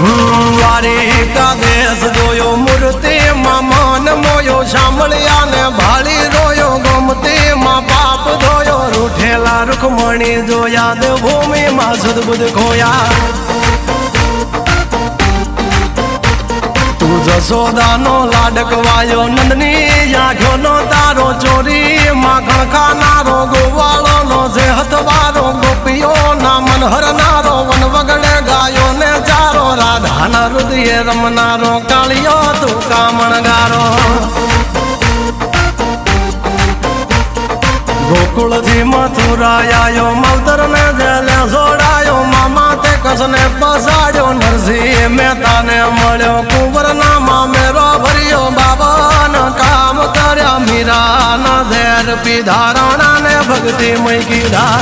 દ્વારિકા દેશ જોયો મૂર્તિ માં મન મોયો સાંભળ્યા ને ભાળી રોયો ગમતી માં પાપ ધોયો રૂઠેલા રૂખમણી જોયા દેવભૂમિ માં સદબુદ્ધ ખોયા તું જશોદાનો લાડકવાયો નંદની આંખો નો તારો ચોરી માખણ ખાનારો ગોવાળો નો જે હથવારો ગોપીઓ ના મન હરનારો વન વગડે ગાયો ને ચારો રાધાના હૃદય રમનારો કાળિયો તું કામણગારો ગોકુળથી મથુરાયો માવતર ને જેલે જોડાયો મામા તે કસને પસાડ્યો નરસિંહ મહેતાને મળ્યો કુંવર ના મામેરો ભર્યો બાબન કામ કર્યા મીરા ના ઝેર પીધા રાણા ને ભક્તિ મય કીધા